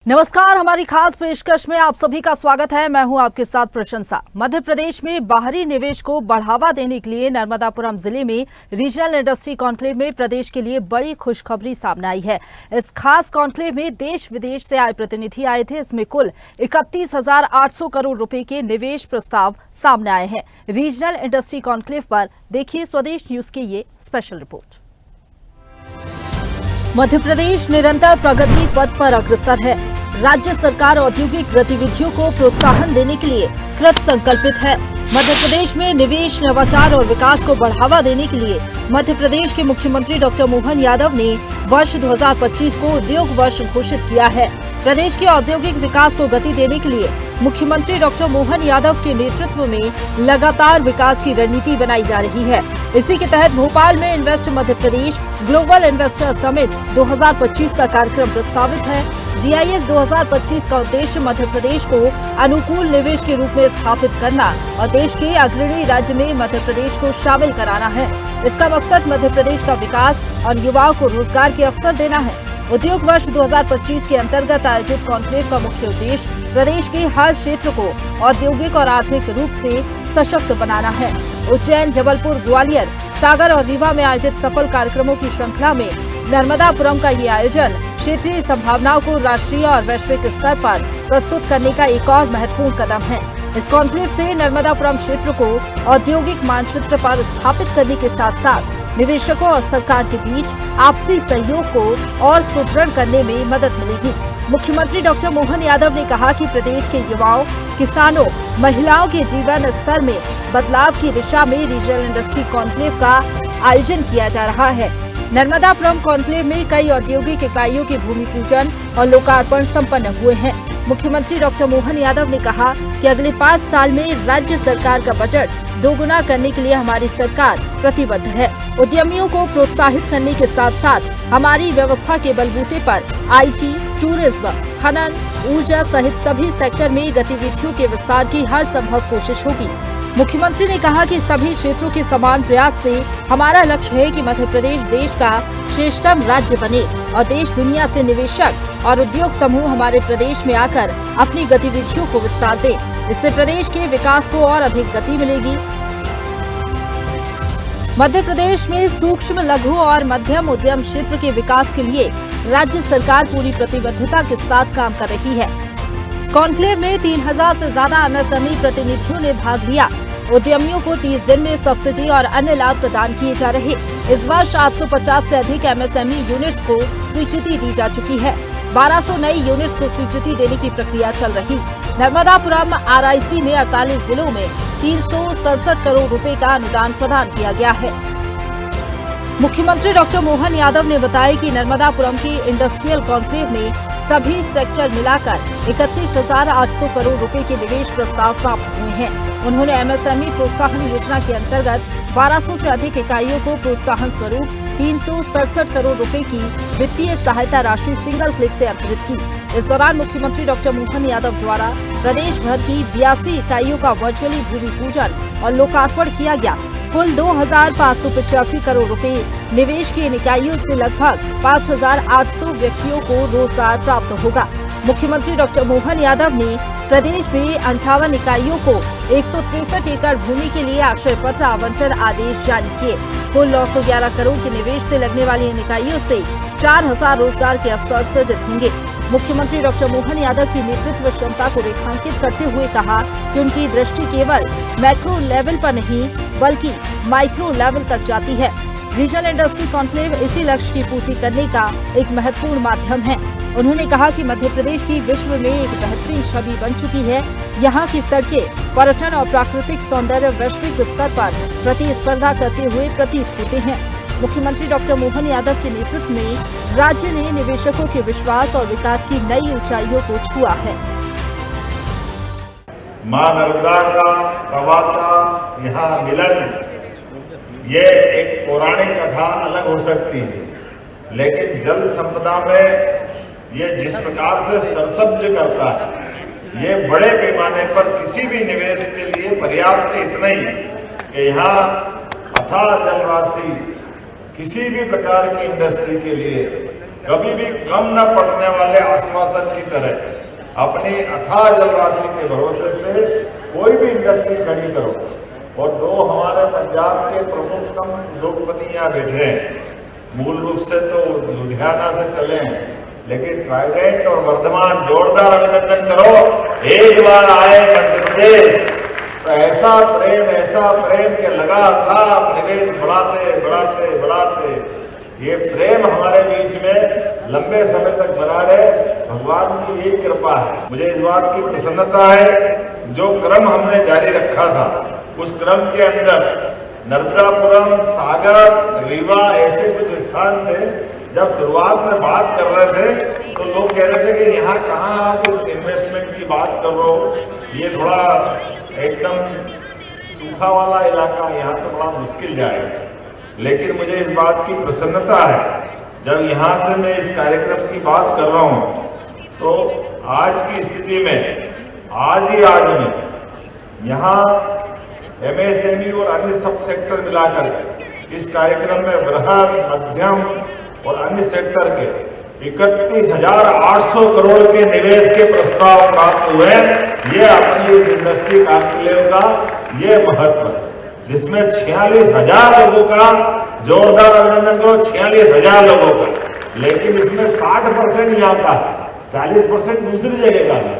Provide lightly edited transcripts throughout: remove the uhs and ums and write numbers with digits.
नमस्कार, हमारी खास पेशकश में आप सभी का स्वागत है। मैं हूं आपके साथ प्रशंसा। मध्य प्रदेश में बाहरी निवेश को बढ़ावा देने के लिए नर्मदापुरम जिले में रीजनल इंडस्ट्री कॉन्क्लेव में प्रदेश के लिए बड़ी खुशखबरी सामने आई है। इस खास कॉन्क्लेव में देश विदेश से आए प्रतिनिधि आए थे। इसमें कुल 31,800 करोड़ रुपए के निवेश प्रस्ताव सामने आए हैं। रीजनल इंडस्ट्री कॉन्क्लेव पर देखिए स्वदेश न्यूज की ये स्पेशल रिपोर्ट। मध्य प्रदेश निरंतर प्रगति पथ पर अग्रसर है। राज्य सरकार औद्योगिक गतिविधियों को प्रोत्साहन देने के लिए कृत संकल्पित है। मध्य प्रदेश में निवेश, नवाचार और विकास को बढ़ावा देने के लिए मध्य प्रदेश के मुख्यमंत्री डॉक्टर मोहन यादव ने वर्ष 2025 को उद्योग वर्ष घोषित किया है। प्रदेश के औद्योगिक विकास को गति देने के लिए मुख्यमंत्री डॉक्टर मोहन यादव के नेतृत्व में लगातार विकास की रणनीति बनाई जा रही है। इसी के तहत भोपाल में invest Madhya Pradesh global investor summit 2025 का कार्यक्रम प्रस्तावित है। GIS 2025 का उद्देश्य मध्य प्रदेश को अनुकूल निवेश के रूप में स्थापित करना और देश के अग्रणी राज्य में मध्य प्रदेश को शामिल कराना है। इसका मकसद मध्य प्रदेश का विकास और युवाओं को रोजगार के अवसर देना है। उद्योग वर्ष 2025 के अंतर्गत आयोजित कॉन्क्लेव का मुख्य उद्देश्य प्रदेश के हर क्षेत्र को औद्योगिक और आर्थिक रूप से सशक्त बनाना है। उज्जैन, जबलपुर, ग्वालियर, सागर और रीवा में आयोजित सफल कार्यक्रमों की श्रृंखला में नर्मदापुरम का ये आयोजन क्षेत्रीय संभावनाओं को राष्ट्रीय और वैश्विक स्तर पर प्रस्तुत करने का एक और महत्वपूर्ण कदम है। इस कॉन्क्लेव से नर्मदापुरम क्षेत्र को औद्योगिक मानचित्र पर स्थापित करने के साथ साथ निवेशकों और सरकार के बीच आपसी सहयोग को और सुदृढ़ करने में मदद मिलेगी। मुख्यमंत्री डॉक्टर मोहन यादव ने कहा कि प्रदेश के युवाओं, किसानों, महिलाओं के जीवन स्तर में बदलाव की दिशा में रीजनल इंडस्ट्री कॉन्क्लेव का आयोजन किया जा रहा है। नर्मदापुरम कॉन्क्लेव में कई औद्योगिक इकाइयों के भूमि पूजन और लोकार्पण संपन्न हुए हैं। मुख्यमंत्री डॉक्टर मोहन यादव ने कहा कि अगले 5 साल में राज्य सरकार का बजट दोगुना करने के लिए हमारी सरकार प्रतिबद्ध है। उद्यमियों को प्रोत्साहित करने के साथ साथ हमारी व्यवस्था के बलबूते पर IT, टूरिज्म, खनन, ऊर्जा सहित सभी सेक्टर में गतिविधियों के विस्तार की हर संभव कोशिश होगी। मुख्यमंत्री ने कहा कि सभी क्षेत्रों के समान प्रयास से हमारा लक्ष्य है कि मध्य प्रदेश देश का श्रेष्ठतम राज्य बने और देश दुनिया से निवेशक और उद्योग समूह हमारे प्रदेश में आकर अपनी गतिविधियों को विस्तार दे। इससे प्रदेश के विकास को और अधिक गति मिलेगी। मध्य प्रदेश में सूक्ष्म, लघु और मध्यम उद्यम क्षेत्र के विकास के लिए राज्य सरकार पूरी प्रतिबद्धता के साथ काम कर रही है। कॉन्क्लेव में 3000 से ज्यादा MSME प्रतिनिधियों ने भाग लिया। उद्यमियों को 30 दिन में सब्सिडी और अन्य लाभ प्रदान किए जा रहे। इस वर्ष 850 से अधिक MSME यूनिट्स को स्वीकृति दी जा चुकी है। 1200 नई यूनिट्स को स्वीकृति देने की प्रक्रिया चल रही। नर्मदापुरम RIC में 48 जिलों में 367 करोड़ रुपए का अनुदान प्रदान किया गया है। मुख्यमंत्री डॉक्टर मोहन यादव ने बताया कि नर्मदापुरम की इंडस्ट्रियल कॉन्क्लेव में सभी सेक्टर मिलाकर 31,800 करोड़ रुपए के निवेश प्रस्ताव प्राप्त हुए हैं। उन्होंने MSME प्रोत्साहन योजना के अंतर्गत 1200 से अधिक इकाइयों को प्रोत्साहन स्वरूप 367 करोड़ रुपए की वित्तीय सहायता राशि सिंगल क्लिक से अंतरित की। इस दौरान मुख्यमंत्री डॉक्टर मोहन यादव द्वारा प्रदेश भर की 82 इकाइयों का वर्चुअली भूमि पूजन और लोकार्पण किया गया। कुल 2,585 करोड़ रुपए निवेश की इन इकाइयों से लगभग 5,800 व्यक्तियों को रोजगार प्राप्त होगा। मुख्यमंत्री डॉक्टर मोहन यादव ने प्रदेश में 58 इकाइयों को 163 एकड़ भूमि के लिए आश्रय पत्र आवंटन आदेश जारी किए। कुल 911 करोड़ के निवेश से लगने वाली इन इकाइयों से 4,000 रोजगार के अवसर सृजित होंगे। मुख्यमंत्री डॉक्टर मोहन यादव की नेतृत्व क्षमता को रेखांकित करते हुए कहा कि उनकी दृष्टि केवल मैक्रो लेवल पर नहीं बल्कि माइक्रो लेवल तक जाती है। रीजनल इंडस्ट्री कॉन्क्लेव इसी लक्ष्य की पूर्ति करने का एक महत्वपूर्ण माध्यम है। उन्होंने कहा कि मध्य प्रदेश की विश्व में एक बेहतरीन छवि बन चुकी है। यहाँ की सड़कें, पर्यटन और प्राकृतिक सौंदर्य वैश्विक स्तर पर प्रतिस्पर्धा करते हुए प्रतीत होते हैं। मुख्यमंत्री डॉक्टर मोहन यादव के नेतृत्व में राज्य ने निवेशकों के विश्वास और विकास की नई ऊंचाइयों को छुआ है। मां नर्मदा का, प्रभा का यहाँ मिलन, ये एक पौराणिक कथा अलग हो सकती है, लेकिन जल संपदा में ये जिस प्रकार से सरसब्ज करता है, ये बड़े पैमाने पर किसी भी निवेश के लिए पर्याप्त इतना ही कि यहाँ अथाह जल राशि किसी भी प्रकार की इंडस्ट्री के लिए कभी भी कम न पड़ने वाले आश्वासन की तरह अपनी अथाह जल राशि के भरोसे से कोई भी इंडस्ट्री खड़ी करो। और दो हमारे पंजाब के प्रमुखतम उद्योगपति यहाँ बैठे हैं, मूल रूप से तो लुधियाना से चले हैं, लेकिन ट्राइडेंट और वर्धमान जोरदार अभिनंदन करो, एक बार आए मध्य प्रदेश तो ऐसा प्रेम के लगा था, निवेश बढ़ाते बढ़ाते बढ़ाते ये प्रेम हमारे बीच में लंबे समय तक बना रहे, भगवान की यही कृपा है। मुझे इस बात की प्रसन्नता है, जो क्रम हमने जारी रखा था उस क्रम के अंदर नर्मदापुरम, सागर, रीवा ऐसे कुछ स्थान थे। जब शुरुआत में बात कर रहे थे तो लोग कह रहे थे कि यहाँ कहाँ आप इन्वेस्टमेंट की बात कर रहे हो, ये थोड़ा एकदम सूखा वाला इलाका, यहाँ तो बड़ा मुश्किल जाएगा। लेकिन मुझे इस बात की प्रसन्नता है, जब यहाँ से मैं इस कार्यक्रम की बात कर रहा हूँ तो आज की स्थिति में आज में यहाँ MSME और अन्य सब सेक्टर मिलाकर इस कार्यक्रम में बृहद, मध्यम और अन्य सेक्टर के 31,800 करोड़ के निवेश के प्रस्ताव प्राप्त हुए। ये अपनी इस इंडस्ट्री कॉन्क्लेव का ये महत्व है, जिसमें 46,000 लोगों का जोरदार अभिनंदन करो, 46,000 लोगों का। लेकिन इसमें 60% यहाँ का, 40% दूसरी जगह का है।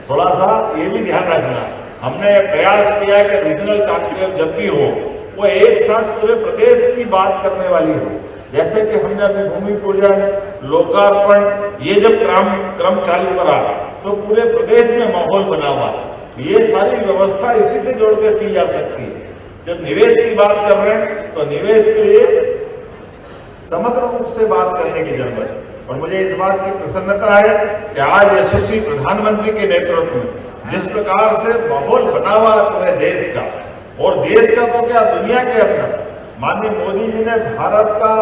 थोड़ा सा ये भी ध्यान रखना, हमने प्रयास किया कि रीजनल कॉन्क्लेव जब भी हो वो एक साथ पूरे प्रदेश की बात करने वाली हो। जैसे कि हमने अभी भूमि पूजन, लोकार्पण, ये जब क्रम चालू करा तो पूरे प्रदेश में माहौल बना हुआ। ये सारी व्यवस्था इसी से जोड़कर की जा सकती है। जब निवेश की बात कर रहे हैं तो निवेश के लिए समग्र रूप से बात करने की जरूरत है। और मुझे इस बात की प्रसन्नता है कि आज यशस्वी प्रधानमंत्री के नेतृत्व में जिस प्रकार से माहौल बना हुआ है पूरे देश का, और देश का तो क्या दुनिया के अंदर, माननीय मोदी जी ने भारत का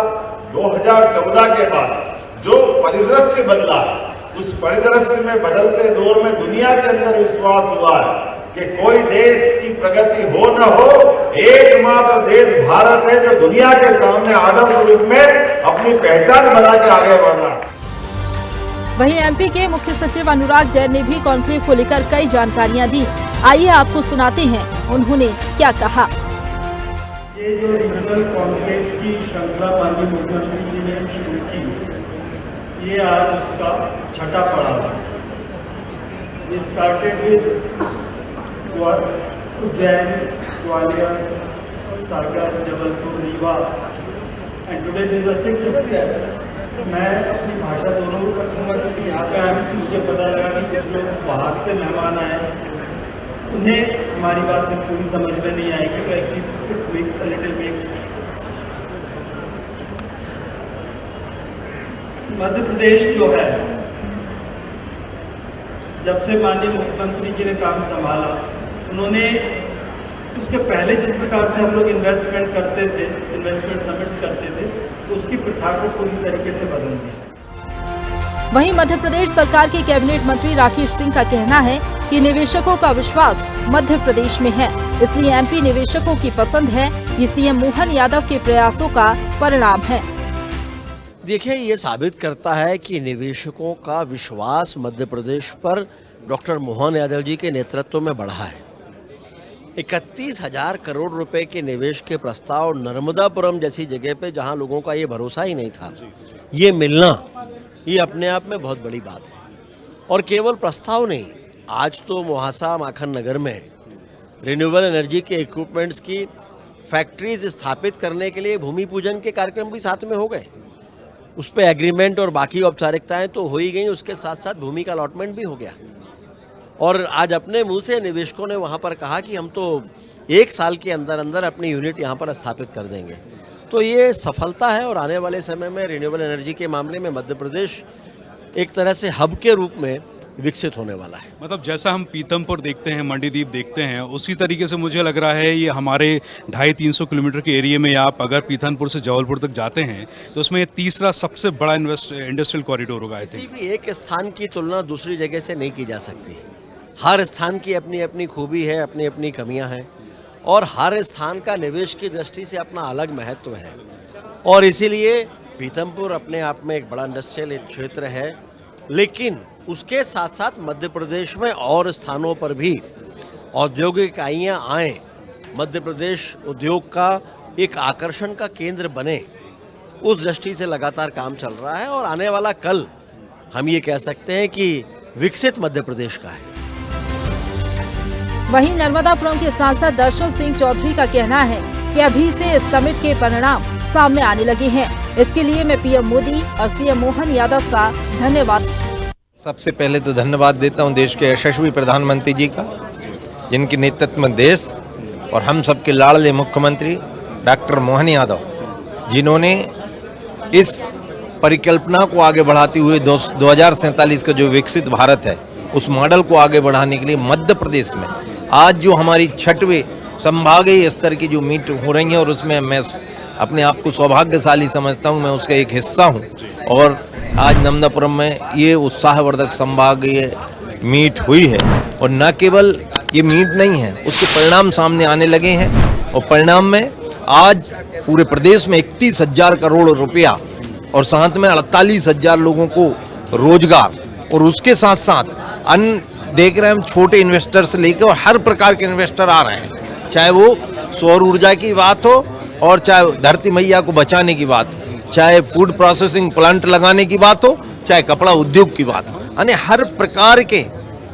2014 के बाद जो परिदृश्य बदला, उस परिदृश्य में बदलते दौर में दुनिया के अंदर विश्वास हुआ है कि कोई देश की प्रगति हो न हो, एकमात्र देश भारत है जो दुनिया के सामने आदर्श रूप में अपनी पहचान बना के आगे बढ़ रहा है। वहीं MP के मुख्य सचिव अनुराग जैन ने भी कॉन्क्लेव को लेकर कई जानकारियां दी। आइए आपको सुनाते हैं उन्होंने क्या कहा। ये जो रीजनल कॉन्क्लेव की श्रृंखला माननीय मुख्यमंत्री जी ने शुरू की, ये आज उसका छठा पड़ाव है। ये started with Ujjain, Gwalior, Sagar, Jabalpur, Rewa and today this is the 6th step. मैं अपनी भाषा दोनों रखूँगा क्योंकि यहाँ पे आए तो मुझे पता लगा कि कुछ लोग बाहर से मेहमान आए, उन्हें हमारी बात से पूरी समझ में नहीं आएगी, तो it makes a little mix. Madhya Pradesh जो है, जब से माननीय मुख्यमंत्री जी ने काम संभाला, उन्होंने उसके पहले जिस प्रकार से हम लोग इन्वेस्टमेंट करते थे, इन्वेस्टमेंट समिट्स करते थे, तो उसकी प्रथा को पूरी तरीके से बदल दिया। वहीं मध्य प्रदेश सरकार के कैबिनेट मंत्री राकेश सिंह का कहना है कि निवेशकों का विश्वास मध्य प्रदेश में है, इसलिए MP निवेशकों की पसंद है। ये CM मोहन यादव के प्रयासों का परिणाम है। देखिए, ये साबित करता है कि निवेशकों का विश्वास मध्य प्रदेश पर डॉक्टर मोहन यादव जी के नेतृत्व में बढ़ा है। 31,000 करोड़ रुपए के निवेश के प्रस्ताव नर्मदापुरम जैसी जगह पे, जहां लोगों का ये भरोसा ही नहीं था, ये मिलना, ये अपने आप में बहुत बड़ी बात है। और केवल प्रस्ताव नहीं, आज तो मोहासा माखन नगर में रिन्यूएबल एनर्जी के इक्विपमेंट्स की फैक्ट्रीज स्थापित करने के लिए भूमि पूजन के कार्यक्रम भी साथ में हो गए। उस पर एग्रीमेंट और बाकी औपचारिकताएं तो हो ही गई, उसके साथ साथ भूमि का अलॉटमेंट भी हो गया। और आज अपने मुंह से निवेशकों ने वहां पर कहा कि हम तो 1 साल के अंदर अंदर अपनी यूनिट यहां पर स्थापित कर देंगे। तो ये सफलता है, और आने वाले समय में रिन्यूएबल एनर्जी के मामले में मध्य प्रदेश एक तरह से हब के रूप में विकसित होने वाला है। मतलब जैसा हम पीतमपुर देखते हैं, मंडीदीप देखते हैं, उसी तरीके से मुझे लग रहा है ये हमारे 250-300 किलोमीटर के एरिया में आप अगर पीथनपुर से जबलपुर तक जाते हैं तो उसमें ये तीसरा सबसे बड़ा इंडस्ट्रियल कॉरिडोर होगा। किसी भी एक स्थान की तुलना दूसरी जगह से नहीं की जा सकती। हर स्थान की अपनी अपनी खूबी है, अपनी अपनी कमियां हैं, और हर स्थान का निवेश की दृष्टि से अपना अलग महत्व है। और इसीलिए पीथमपुर अपने आप में एक बड़ा इंडस्ट्रियल क्षेत्र है, लेकिन उसके साथ साथ मध्य प्रदेश में और स्थानों पर भी औद्योगिक इकाइयाँ आएँ, मध्य प्रदेश उद्योग का एक आकर्षण का केंद्र बने, उस दृष्टि से लगातार काम चल रहा है। और आने वाला कल हम ये कह सकते हैं कि विकसित मध्य प्रदेश का है। वहीं नर्मदापुरम के सांसद दर्शन सिंह चौधरी का कहना है कि अभी से इस समिट के परिणाम सामने आने लगे हैं। इसके लिए मैं पीएम मोदी और सीएम मोहन यादव का धन्यवाद। सबसे पहले तो धन्यवाद देता हूं देश के यशस्वी प्रधानमंत्री जी का, जिनके नेतृत्व में देश और हम सबके लाडले मुख्यमंत्री डॉक्टर मोहन यादव, जिन्होंने इस परिकल्पना को आगे बढ़ाते हुए 2047 का जो विकसित भारत है उस मॉडल को आगे बढ़ाने के लिए मध्य प्रदेश में आज जो हमारी 6वें संभागीय स्तर की जो मीट हो रही है, और उसमें मैं अपने आप को सौभाग्यशाली समझता हूं, मैं उसका एक हिस्सा हूं। और आज नर्मदापुरम में ये उत्साहवर्धक संभागीय मीट हुई है, और न केवल ये मीट नहीं है, उसके परिणाम सामने आने लगे हैं। और परिणाम में आज पूरे प्रदेश में 31,000 करोड़ रुपया और साथ में 48,000 लोगों को रोजगार, और उसके साथ साथ अन्य देख रहे हैं हम छोटे इन्वेस्टर से लेकर और हर प्रकार के इन्वेस्टर आ रहे हैं, चाहे वो सौर ऊर्जा की बात हो और चाहे धरती मैया को बचाने की बात हो, चाहे फूड प्रोसेसिंग प्लांट लगाने की बात हो, चाहे कपड़ा उद्योग की बात हो, यानी हर प्रकार के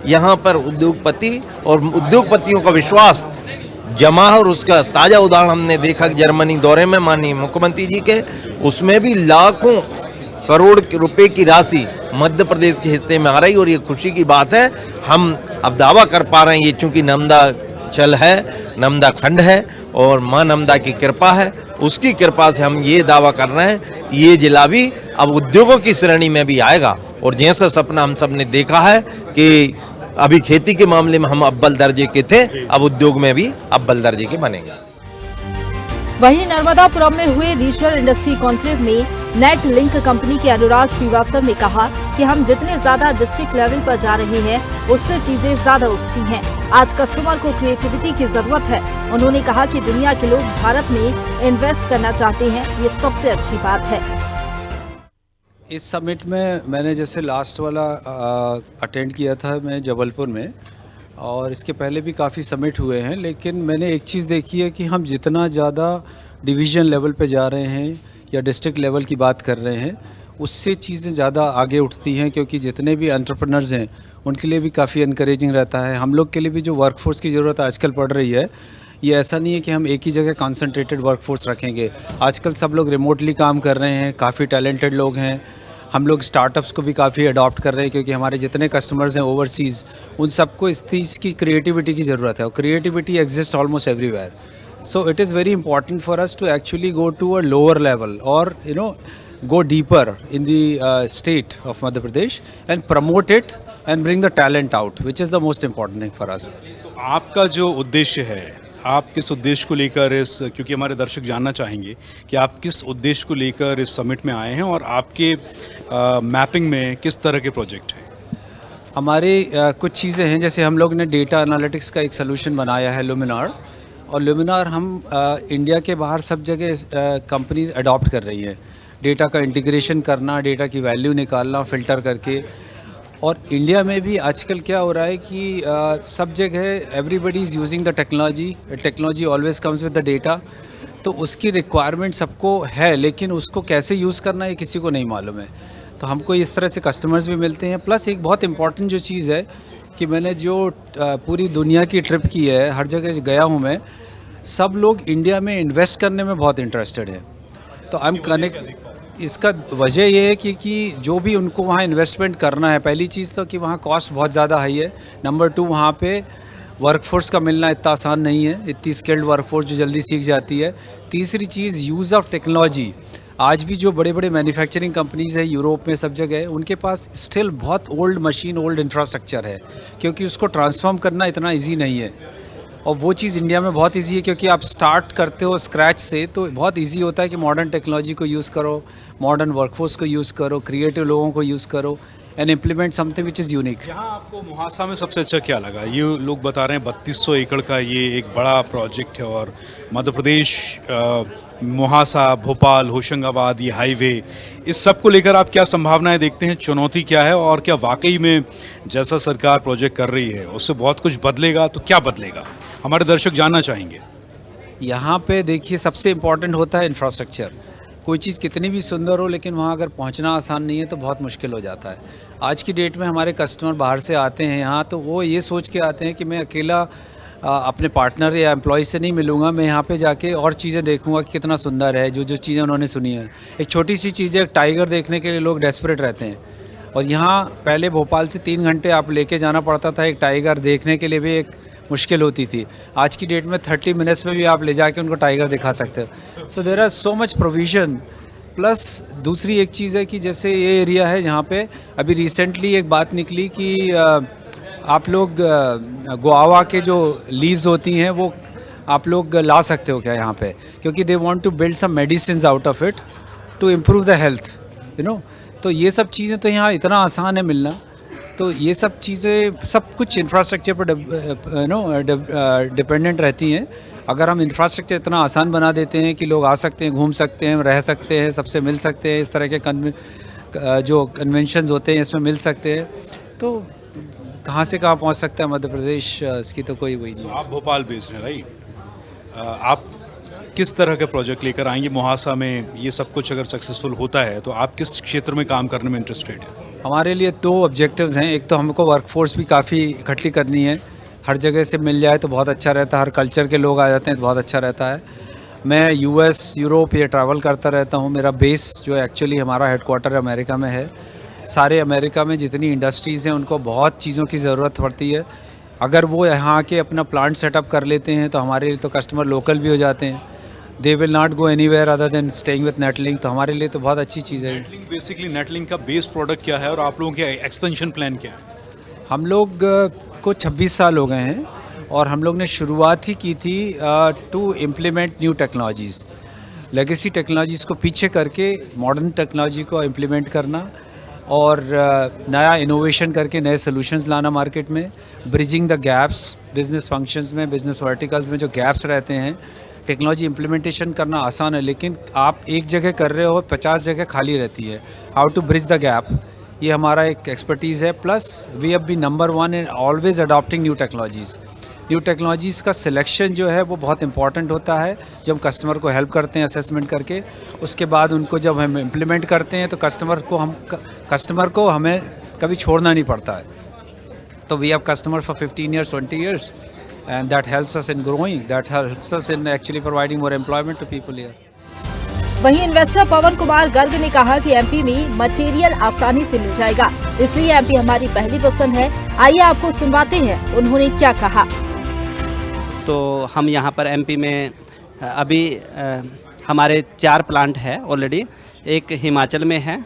यहाँ पर उद्योगपति और उद्योगपतियों का विश्वास जमा है। और उसका ताज़ा उदाहरण हमने देखा कि जर्मनी दौरे में माननीय मुख्यमंत्री जी के, उसमें भी लाखों करोड़ रुपए की राशि मध्य प्रदेश के हिस्से में आ रही, और ये खुशी की बात है। हम अब दावा कर पा रहे हैं, ये चूँकि नर्मदाचल है, नर्मदा खंड है और माँ नर्मदा की कृपा है, उसकी कृपा से हम ये दावा कर रहे हैं कि ये जिला भी अब उद्योगों की श्रेणी में भी आएगा। और जैसा सपना हम सब ने देखा है कि अभी खेती के मामले में हम अव्वल दर्जे के थे, अब उद्योग में भी अव्वल दर्जे के बनेंगे। वहीं नर्मदापुरम में हुए रीजनल इंडस्ट्री कॉन्क्लेव में नेट लिंक कंपनी के अनुराग श्रीवास्तव ने कहा कि हम जितने ज्यादा डिस्ट्रिक्ट लेवल पर जा रहे हैं, उससे चीजें ज्यादा उठती हैं। आज कस्टमर को क्रिएटिविटी की जरूरत है। उन्होंने कहा कि दुनिया के लोग भारत में इन्वेस्ट करना चाहते हैं, ये सबसे अच्छी बात है। इस समिट में मैंने जैसे लास्ट वाला अटेंड किया था मैं जबलपुर में, और इसके पहले भी काफ़ी समिट हुए हैं, लेकिन मैंने एक चीज़ देखी है कि हम जितना ज़्यादा डिवीज़न लेवल पे जा रहे हैं या डिस्ट्रिक्ट लेवल की बात कर रहे हैं, उससे चीज़ें ज़्यादा आगे उठती हैं, क्योंकि जितने भी एंटरप्रेन्योर्स हैं उनके लिए भी काफ़ी इनकरेजिंग रहता है। हम लोग के लिए भी जो वर्कफोर्स की ज़रूरत आजकल पड़ रही है, ये ऐसा नहीं है कि हम एक ही जगह कॉन्सेंट्रेटेड वर्कफोर्स रखेंगे। आजकल सब लोग रिमोटली काम कर रहे हैं, काफ़ी टैलेंटेड लोग हैं। हम लोग स्टार्टअप्स को भी काफ़ी अडॉप्ट कर रहे हैं, क्योंकि हमारे जितने कस्टमर्स हैं ओवरसीज़, उन सबको इस चीज़ की क्रिएटिविटी की ज़रूरत है, और creativity exist almost everywhere. So it is very important for us to actually go to a lower level और go deeper in the state of Madhya Pradesh and promote it and bring the talent out, which is the most important thing for us. तो आपका जो उद्देश्य है, आप किस उद्देश्य को लेकर क्योंकि हमारे दर्शक जानना चाहेंगे कि आप किस उद्देश्य को लेकर इस समिट में आए हैं, और आपके मैपिंग में किस तरह के प्रोजेक्ट हैं? हमारे कुछ चीज़ें हैं, जैसे हम लोग ने डेटा एनालिटिक्स का एक सोल्यूशन बनाया है लुमिनार, और लुमिनार हम इंडिया के बाहर सब जगह कंपनीज अडॉप्ट कर रही है। डेटा का इंटीग्रेशन करना, डेटा की वैल्यू निकालना फ़िल्टर करके। और इंडिया में भी आजकल क्या हो रहा है कि सब जगह everybody is using the technology always comes with the data, तो उसकी रिक्वायरमेंट सबको है, लेकिन उसको कैसे यूज़ करना है किसी को नहीं मालूम है। तो हमको इस तरह से कस्टमर्स भी मिलते हैं। प्लस एक बहुत इंपॉर्टेंट जो चीज़ है कि मैंने जो पूरी दुनिया की ट्रिप की है, हर जगह गया हूँ मैं, सब लोग इंडिया में इन्वेस्ट करने में बहुत इंटरेस्टेड है। तो आई एम कनेक्ट, इसका वजह ये है कि जो भी उनको वहाँ इन्वेस्टमेंट करना है, पहली चीज़ तो कि वहाँ कॉस्ट बहुत ज़्यादा हाई है। नंबर 2, वहाँ पे वर्कफोर्स का मिलना इतना आसान नहीं है, इतनी स्किल्ड वर्कफोर्स जो जल्दी सीख जाती है। तीसरी चीज़ यूज़ ऑफ टेक्नोलॉजी। आज भी जो बड़े बड़े मैन्युफैक्चरिंग कंपनीज़ है यूरोप में सब जगह, उनके पास स्टिल बहुत ओल्ड मशीन, ओल्ड इंफ्रास्ट्रक्चर है, क्योंकि उसको ट्रांसफॉर्म करना इतना ईजी नहीं है। और वो चीज़ इंडिया में बहुत इजी है, क्योंकि आप स्टार्ट करते हो स्क्रैच से, तो बहुत इजी होता है कि मॉडर्न टेक्नोलॉजी को यूज़ करो, मॉडर्न वर्कफोर्स को यूज़ करो, क्रिएटिव लोगों को यूज़ करो, and implement something which is unique. यहाँ आपको मुहासा में सबसे अच्छा क्या लगा? ये लोग बता रहे हैं 3200 एकड़ का ये एक बड़ा प्रोजेक्ट है और मध्य प्रदेश, मुहासा, भोपाल, होशंगाबाद, ये हाईवे, इस सब को लेकर आप क्या संभावनाएं देखते हैं? चुनौती क्या है और क्या वाकई में जैसा सरकार प्रोजेक्ट कर रही है उससे बहुत कुछ बदलेगा? तो क्या बदलेगा, हमारे दर्शक जानना चाहेंगे। यहाँ पे देखिए सबसे इम्पोर्टेंट होता है इंफ्रास्ट्रक्चर। कोई चीज़ कितनी भी सुंदर हो लेकिन वहाँ अगर पहुँचना आसान नहीं है तो बहुत मुश्किल हो जाता है। आज की डेट में हमारे कस्टमर बाहर से आते हैं यहाँ, तो वो ये सोच के आते हैं कि मैं अकेला अपने पार्टनर या एम्प्लॉय से नहीं मिलूँगा, मैं यहाँ पे जाके और चीज़ें देखूँगा कि कितना सुंदर है, जो जो चीज़ें उन्होंने सुनी है। एक छोटी सी चीज़ है, टाइगर देखने के लिए लोग डेस्परेट रहते हैं, और यहाँ पहले भोपाल से 3 घंटे आप लेके जाना पड़ता था एक टाइगर देखने के लिए, भी एक मुश्किल होती थी। आज की डेट में 30 मिनट्स में भी आप ले जाके उनको टाइगर दिखा सकते हो। So there are so much provision. Plus दूसरी एक चीज़ है कि जैसे ये एरिया है जहाँ पे अभी रिसेंटली एक बात निकली कि आप लोग गुआवा के जो लीव्स होती हैं वो आप लोग ला सकते हो क्या यहाँ पे, क्योंकि they want to build some medicine out of it to improve the health, you know. तो ये सब चीज़ें तो यहाँ इतना आसान है मिलना। तो ये सब चीज़ें सब कुछ इंफ्रास्ट्रक्चर पर डिपेंडेंट रहती हैं। अगर हम इंफ्रास्ट्रक्चर इतना आसान बना देते हैं कि लोग आ सकते हैं, घूम सकते हैं, रह सकते हैं, सबसे मिल सकते हैं, इस तरह के जो कन्वेंशंस होते हैं इसमें मिल सकते हैं, तो कहाँ से कहाँ पहुँच सकता है मध्य प्रदेश, इसकी तो कोई वही नहीं। आप भोपाल बेस्ड हैं, राइट? आप किस तरह के प्रोजेक्ट लेकर आएंगे मुहासा में? ये सब कुछ अगर सक्सेसफुल होता है तो आप किस क्षेत्र में काम करने में इंटरेस्टेड हैं? हमारे लिए 2 ऑब्जेक्टिव्स हैं। एक तो हमको वर्कफोर्स भी काफ़ी इकट्ठी करनी है, हर जगह से मिल जाए तो बहुत अच्छा रहता है, हर कल्चर के लोग आ जाते हैं तो बहुत अच्छा रहता है। मैं यूएस, यूरोप ये ट्रैवल करता रहता हूँ। मेरा बेस जो एक्चुअली हमारा हेडक्वार्टर अमेरिका में है। सारे अमेरिका में जितनी इंडस्ट्रीज़ हैं उनको बहुत चीज़ों की ज़रूरत पड़ती है। अगर वो यहाँ आके अपना प्लांट सेटअप कर लेते हैं तो हमारे लिए तो कस्टमर लोकल भी हो जाते हैं। They will not go anywhere other than staying with Netlink, तो हमारे लिए तो बहुत अच्छी चीज़ है। नेटलिंक बेसिकली, नेटलिंक का बेस प्रोडक्ट क्या है और आप लोगों के एक्सपेंशन प्लान क्या है? हम लोग को 26 साल हो गए हैं और हम लोग ने शुरुआत ही की थी to implement new technologies, legacy technologies को पीछे करके मॉडर्न टेक्नोलॉजी को इम्प्लीमेंट करना और नया इनोवेशन करके नए सॉल्यूशंस लाना मार्केट में, bridging the gaps business functions में, बिजनेस वर्टिकल्स में जो गैप्स रहते हैं। टेक्नोलॉजी इम्प्लीमेंटेशन करना आसान है लेकिन आप एक जगह कर रहे हो 50 जगह खाली रहती है। How to bridge the gap, ये हमारा एक एक्सपर्टीज़ है। Plus we have been number 1 in always adopting new technologies. New technologies का सिलेक्शन जो है वो बहुत इंपॉर्टेंट होता है। जब हम कस्टमर को हेल्प करते हैं असेसमेंट करके, उसके बाद उनको जब हम इम्प्लीमेंट करते हैं तो कस्टमर को हमें कभी छोड़ना नहीं पड़ता है। तो we have customer for 15 years, 20 years and that helps us in growing, that helps us in actually providing more employment to people here. वहीं इन्वेस्टर पवन कुमार गर्ग ने कहा कि एमपी में मटेरियल आसानी से मिल जाएगा, इसलिए एमपी हमारी पहली पसंद है। आइए आपको सुनवाते हैं उन्होंने क्या कहा। तो हम यहाँ पर एमपी में अभी हमारे 4 प्लांट है ऑलरेडी। एक हिमाचल में है,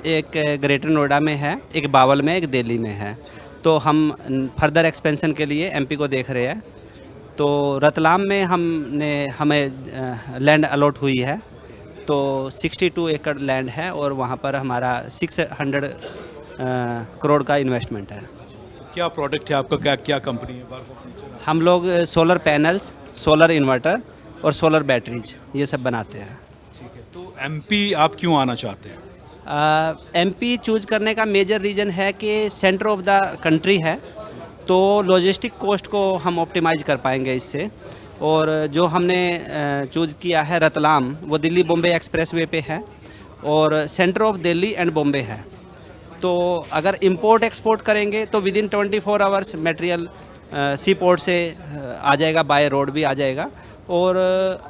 एक ग्रेटर नोएडा में है, एक बावल में, एक दिल्ली में है। तो हम फर्दर एक्सपेंशन के लिए एमपी को देख रहे हैं। तो रतलाम में हमें लैंड अलॉट हुई है, तो 62 एकड़ लैंड है और वहाँ पर हमारा 600 करोड़ का इन्वेस्टमेंट है। क्या प्रोडक्ट है आपका, क्या कंपनी है? हम लोग सोलर पैनल्स, सोलर इन्वर्टर और सोलर बैटरीज ये सब बनाते हैं। ठीक है, तो एमपी आप क्यों आना चाहते हैं? एमपी चूज करने का मेजर रीज़न है कि सेंटर ऑफ द कंट्री है, तो लॉजिस्टिक कॉस्ट को हम ऑप्टिमाइज कर पाएंगे इससे। और जो हमने चूज किया है रतलाम, वो दिल्ली बॉम्बे एक्सप्रेसवे पे है और centre of Delhi and Bombay है। तो अगर इंपोर्ट एक्सपोर्ट करेंगे तो within 24 hours material sea port से आ जाएगा, बाय रोड भी आ जाएगा। और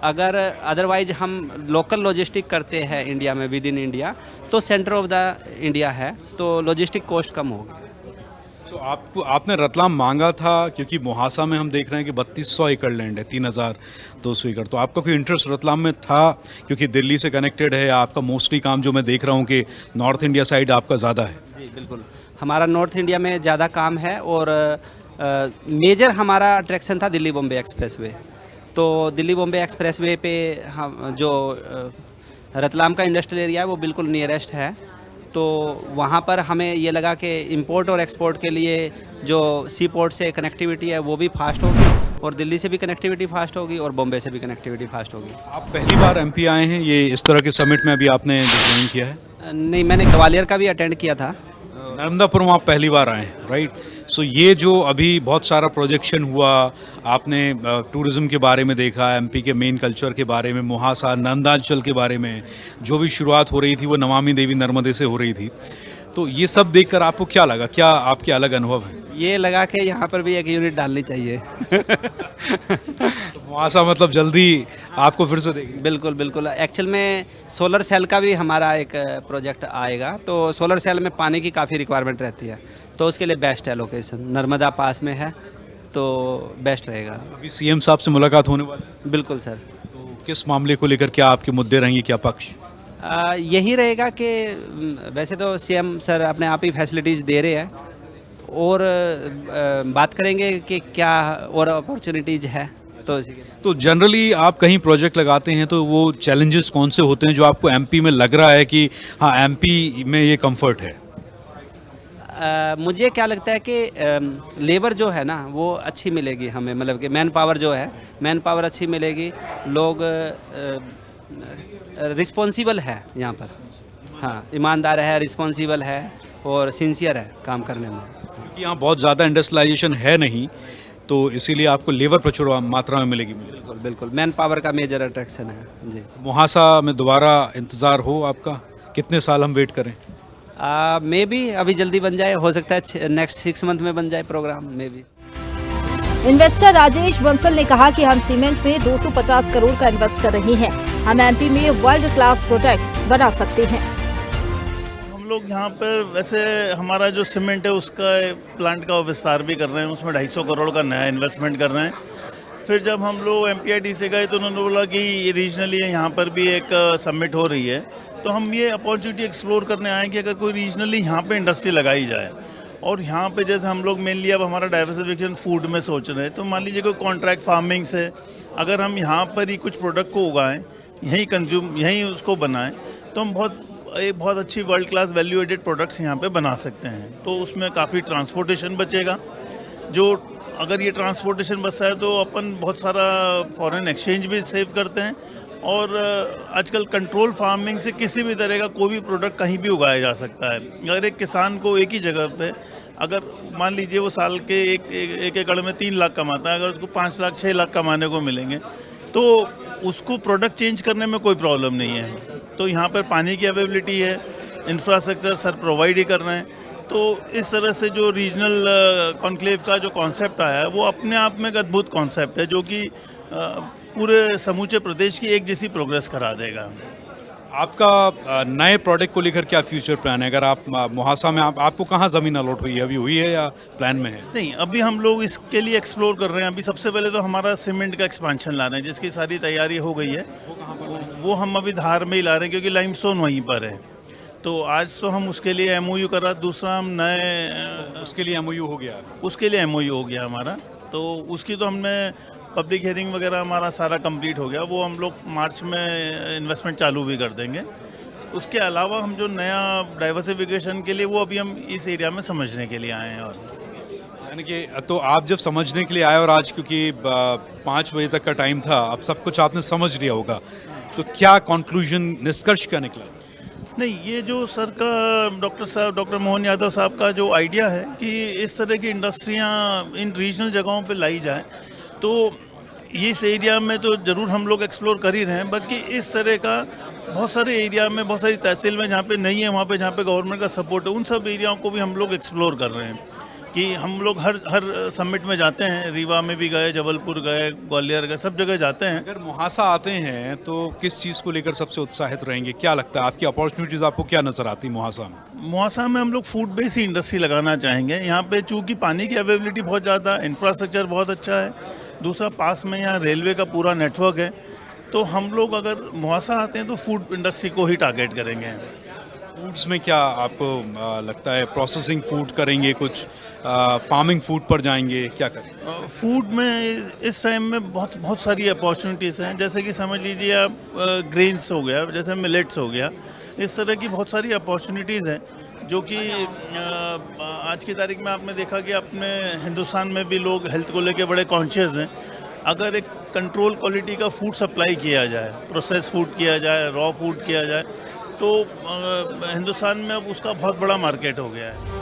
अगर अदरवाइज हम लोकल लॉजिस्टिक करते हैं इंडिया में, विद इन इंडिया, तो सेंटर ऑफ द इंडिया है, तो लॉजिस्टिक कॉस्ट कम होगी। तो आपने रतलाम मांगा था क्योंकि मुहासा में हम देख रहे हैं कि 3200 एकड़ लैंड है, 3200 एकड़। तो आपका कोई इंटरेस्ट रतलाम में था क्योंकि दिल्ली से कनेक्टेड है? आपका मोस्टली काम जो मैं देख रहा हूँ कि नॉर्थ इंडिया साइड आपका ज़्यादा है। जी बिल्कुल, हमारा नॉर्थ इंडिया में ज़्यादा काम है और मेजर हमारा अट्रैक्शन था दिल्ली बॉम्बे एक्सप्रेसवे। तो दिल्ली बॉम्बे एक्सप्रेसवे पे हम जो रतलाम का इंडस्ट्रियल एरिया है वो बिल्कुल नियरेस्ट है। तो वहाँ पर हमें ये लगा कि इंपोर्ट और एक्सपोर्ट के लिए जो सी पोर्ट से कनेक्टिविटी है वो भी फास्ट होगी, और दिल्ली से भी कनेक्टिविटी फास्ट होगी, और बॉम्बे से भी कनेक्टिविटी फास्ट होगी। आप पहली बार एमपी आए हैं, ये इस तरह के समिट में अभी आपने ज्वाइन किया है? नहीं, मैंने ग्वालियर का भी अटेंड किया था। नर्मदापुरम आप पहली बार आए हैं, राइट? सो ये जो अभी बहुत सारा प्रोजेक्शन हुआ, आपने टूरिज़्म के बारे में देखा, एमपी के मेन कल्चर के बारे में, मुहासा नंदांचल के बारे में जो भी शुरुआत हो रही थी वो नमामि देवी नर्मदे से हो रही थी, तो ये सब देखकर आपको क्या लगा, क्या आपके अलग अनुभव हैं? ये लगा कि यहाँ पर भी एक यूनिट डालनी चाहिए। तो मुहासा मतलब जल्दी आपको फिर से देखेंगे? बिल्कुल बिल्कुल। एक्चुअल में सोलर सेल का भी हमारा एक प्रोजेक्ट आएगा, तो सोलर सेल में पानी की काफ़ी रिक्वायरमेंट रहती है, तो उसके लिए बेस्ट है लोकेशन, नर्मदा पास में है तो बेस्ट रहेगा। अभी सीएम साहब से मुलाकात होने वाली है, बिल्कुल सर। तो किस मामले को लेकर क्या आपके मुद्दे रहेंगे, क्या पक्ष? यही रहेगा कि वैसे तो सीएम सर अपने आप ही फैसिलिटीज़ दे रहे हैं, और बात करेंगे कि क्या और अपॉर्चुनिटीज़ है। तो जनरली आप कहीं प्रोजेक्ट लगाते हैं तो वो चैलेंजेस कौन से होते हैं जो आपको एमपी में लग रहा है कि हाँ एमपी में ये कंफर्ट है? मुझे क्या लगता है कि लेबर जो है ना वो अच्छी मिलेगी हमें, मतलब कि मैन पावर जो है, मैन पावर अच्छी मिलेगी, लोग रिस्पॉन्सिबल है यहाँ पर, हाँ ईमानदार है, रिस्पॉन्सिबल है और सिंसियर है काम करने में। क्योंकि यहाँ बहुत ज़्यादा इंडस्ट्रियलाइजेशन है नहीं, तो इसीलिए आपको लेबर प्रचुर मात्रा में मिलेगी। बिल्कुल बिल्कुल, मैन पावर का मेजर अट्रैक्शन है जी। मुहासा में दोबारा इंतज़ार हो आपका, कितने साल हम वेट करें? मे बी अभी जल्दी बन जाए, हो सकता है नेक्स्ट 6 मंथ में बन जाए programme, may be. Investor Rajesh Bansal ने कहा कि हम सीमेंट में 250 करोड़ का इन्वेस्ट कर रहे हैं, हम एमपी में वर्ल्ड क्लास प्रोडक्ट बना सकते हैं। हम लोग यहाँ पर वैसे हमारा जो सीमेंट है उसका प्लांट का विस्तार भी कर रहे हैं, उसमें 250 करोड़ का नया इन्वेस्टमेंट कर रहे हैं। फिर जब हम लोग MPIT से गए तो उन्होंने बोला कि रीजनली यहाँ पर भी एक समिट हो रही है, तो हम ये अपॉर्चुनिटी एक्सप्लोर करने आए कि अगर कोई रीजनली यहाँ पे इंडस्ट्री लगाई जाए, और यहाँ पे जैसे हम लोग मेनली अब हमारा डाइवर्सिफिकेशन फूड में सोच रहे हैं, तो मान लीजिए कोई कॉन्ट्रैक्ट फार्मिंग से अगर हम यहाँ पर ही कुछ प्रोडक्ट को उगाएं, यहीं उसको बनाएं, तो हम बहुत अच्छी world class value added products यहाँ पे बना सकते हैं। तो उसमें काफ़ी ट्रांसपोर्टेशन बचेगा, जो अगर ये ट्रांसपोर्टेशन बचता है तो अपन बहुत सारा फॉरेन एक्सचेंज भी सेव करते हैं, और आजकल कंट्रोल फार्मिंग से किसी भी तरह का कोई भी प्रोडक्ट कहीं भी उगाया जा सकता है। अगर एक किसान को एक ही जगह पे, अगर मान लीजिए वो साल के एक एकड़ में 3 लाख कमाता है, अगर उसको 5 लाख 6 लाख कमाने को मिलेंगे तो उसको प्रोडक्ट चेंज करने में कोई प्रॉब्लम नहीं है। तो यहाँ पर पानी की अवेलेबिलिटी है, इंफ्रास्ट्रक्चर सर प्रोवाइड ही कर रहे हैं, तो इस तरह से जो रीजनल कॉन्क्लेव का जो कॉन्सेप्ट आया है वो अपने आप में एक अद्भुत कॉन्सेप्ट है, जो कि पूरे समूचे प्रदेश की एक जैसी प्रोग्रेस करा देगा। आपका नए प्रोडक्ट को लेकर क्या फ्यूचर प्लान है? अगर आप मुहासा में आपको कहाँ ज़मीन अलॉट हुई है, अभी हुई है या प्लान में है? नहीं, अभी हम लोग इसके लिए एक्सप्लोर कर रहे हैं। अभी सबसे पहले तो हमारा सीमेंट का एक्सपेंशन ला रहे हैं, जिसकी सारी तैयारी हो गई है। वो हम अभी धार में ही ला रहे हैं, क्योंकि लाइमस्टोन वहीं पर है। तो आज तो हम उसके लिए MOU करा, दूसरा हम नए उसके लिए MOU हो गया? उसके लिए MOU हो गया हमारा, तो उसकी तो हमने पब्लिक हियरिंग वगैरह हमारा सारा कंप्लीट हो गया। वो हम लोग मार्च में इन्वेस्टमेंट चालू भी कर देंगे। उसके अलावा हम जो नया डाइवर्सिफिकेशन के लिए, वो अभी हम इस एरिया में समझने के लिए आए हैं। और यानी कि तो आप जब समझने के लिए आए, और आज क्योंकि 5 बजे तक का टाइम था, अब सब कुछ आपने समझ लिया होगा, तो क्या कंक्लूजन, निष्कर्ष क्या निकला? नहीं, ये जो सर का डॉक्टर मोहन यादव साहब का जो आइडिया है कि इस तरह की इंडस्ट्रियाँ इन रीजनल जगहों पे लाई जाए, तो इस एरिया में तो ज़रूर हम लोग एक्सप्लोर कर ही रहे हैं। बाकी इस तरह का बहुत सारे एरिया में, बहुत सारी तहसील में जहाँ पे नहीं है, वहाँ पे जहाँ पे गवर्नमेंट का सपोर्ट है, उन सब एरियाओं को भी हम लोग एक्सप्लोर कर रहे हैं। कि हम लोग हर समिट में जाते हैं, रीवा में भी गए, जबलपुर गए, ग्वालियर गए, सब जगह जाते हैं। अगर मुहासा आते हैं तो किस चीज़ को लेकर सबसे उत्साहित रहेंगे? क्या लगता है आपकी अपॉर्चुनिटीज़ आपको क्या नज़र आती मुहासा में? मुहासा में हम लोग फूड बेस्ड इंडस्ट्री लगाना चाहेंगे। यहाँ पे चूँकि पानी की अवेलेबिलिटी बहुत ज़्यादा, इंफ्रास्ट्रक्चर बहुत अच्छा है, दूसरा पास में यहाँ रेलवे का पूरा नेटवर्क है, तो हम लोग अगर मुहासा आते हैं तो फूड इंडस्ट्री को ही टारगेट करेंगे। फूड्स में क्या आपको लगता है? प्रोसेसिंग फूड करेंगे, कुछ फार्मिंग फूड पर जाएंगे, क्या करेंगे? फूड में इस टाइम में बहुत सारी अपॉर्चुनिटीज़ हैं। जैसे कि समझ लीजिए आप ग्रेन्स हो गया, जैसे मिलेट्स हो गया, इस तरह की बहुत सारी अपॉर्चुनिटीज़ हैं जो कि आज की तारीख में आपने देखा कि अपने हिंदुस्तान में भी लोग हेल्थ को लेके बड़े कॉन्शियस हैं। अगर एक कंट्रोल क्वालिटी का फूड सप्लाई किया जाए, प्रोसेस फूड किया जाए, रॉ फूड किया जाए, तो हिंदुस्तान में अब उसका बहुत बड़ा मार्केट हो गया है।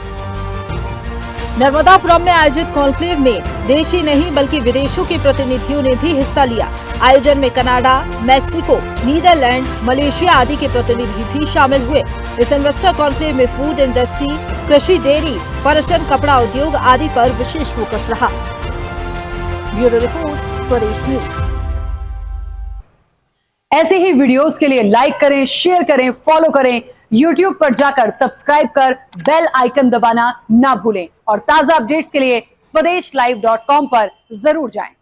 नर्मदापुरम में आयोजित कॉन्क्लेव में देश ही नहीं बल्कि विदेशों के प्रतिनिधियों ने भी हिस्सा लिया। आयोजन में कनाडा, मैक्सिको, नीदरलैंड, मलेशिया आदि के प्रतिनिधि भी शामिल हुए। इस इन्वेस्टर कॉन्क्लेव में फूड इंडस्ट्री, कृषि, डेयरी, पर्यटन, कपड़ा उद्योग आदि पर विशेष फोकस रहा। ब्यूरो रिपोर्ट, स्वदेश न्यूज। ऐसे ही वीडियोस के लिए लाइक करें, शेयर करें, फॉलो करें। YouTube पर जाकर सब्सक्राइब कर बेल आइकन दबाना ना भूलें और ताजा अपडेट्स के लिए swedeshlive.com पर जरूर जाएं।